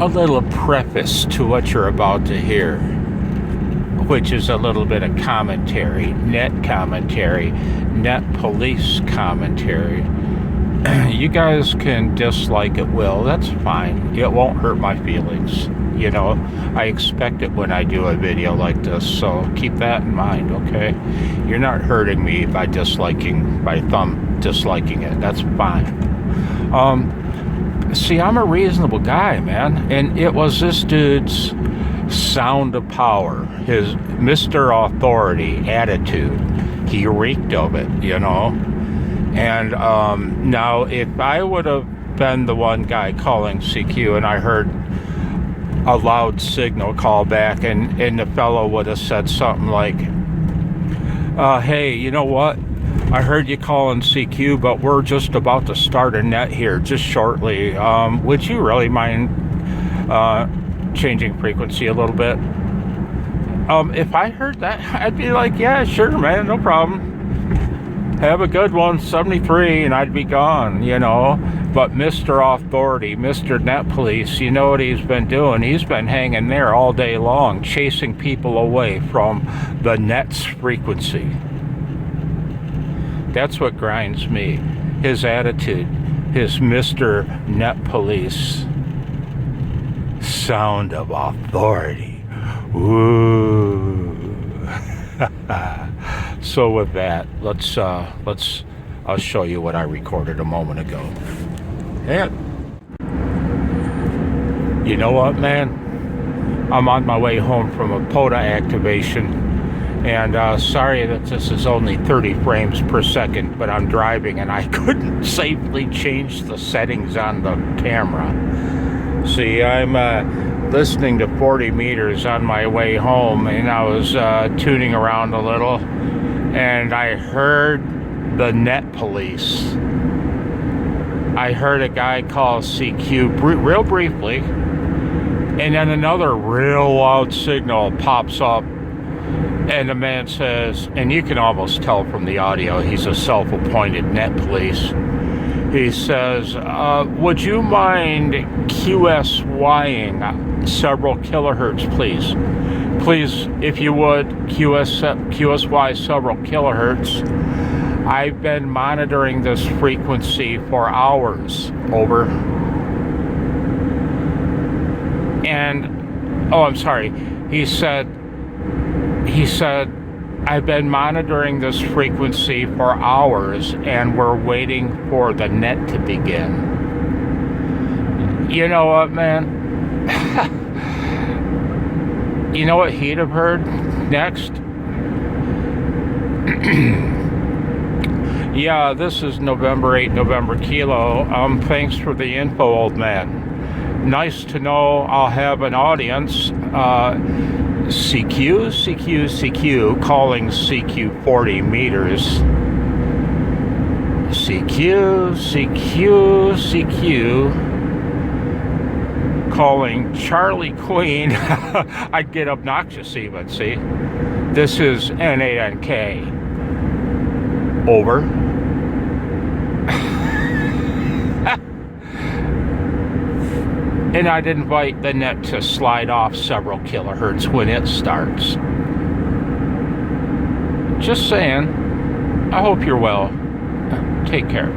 a little preface to what you're about to hear, which is a little bit of commentary, net police commentary. You guys can dislike it, Will. That's fine. It won't hurt my feelings. You know, I expect it when I do a video like this, so keep that in mind, okay? You're not hurting me by disliking it. That's fine. See, I'm a reasonable guy, man, and it was this dude's sound of power, his Mr. Authority attitude. He reeked of it, you know? And now, if I would have been the one guy calling CQ and I heard a loud signal call back and the fellow would have said something like, hey, you know what? I heard you calling CQ, but we're just about to start a net here just shortly. Would you really mind changing frequency a little bit? If I heard that, I'd be like, yeah, sure, man, no problem. Have a good one, 73, and I'd be gone, you know. But Mr. Authority, Mr. Net Police, you know what he's been doing? He's been hanging there all day long, chasing people away from the net's frequency. That's what grinds me. His attitude, his Mr. Net Police sound of authority. Ooh. So with that, I'll show you what I recorded a moment ago. And you know what, man? I'm on my way home from a POTA activation. And sorry that this is only 30 frames per second, but I'm driving and I couldn't safely change the settings on the camera. See, I'm listening to 40 meters on my way home, and I was tuning around a little, and I heard the net police. I heard a guy call CQ real briefly, and then another real loud signal pops up. And the man says, and you can almost tell from the audio, he's a self-appointed net police. He says, would you mind QSYing several kilohertz, please? Please, if you would, QSY several kilohertz. I've been monitoring this frequency for hours. Over. And, oh, I'm sorry. He said, I've been monitoring this frequency for hours and we're waiting for the net to begin. You know what, man? You know what he'd have heard next? Yeah, this is November 8, November Kilo. Thanks for the info, old man. Nice to know I'll have an audience. CQ, calling CQ 40 meters. CQ, calling Charlie Queen. I'd get obnoxious even, see? This is N8NK. Over. And I'd invite the net to slide off several kilohertz when it starts. Just saying. I hope you're well. Take care.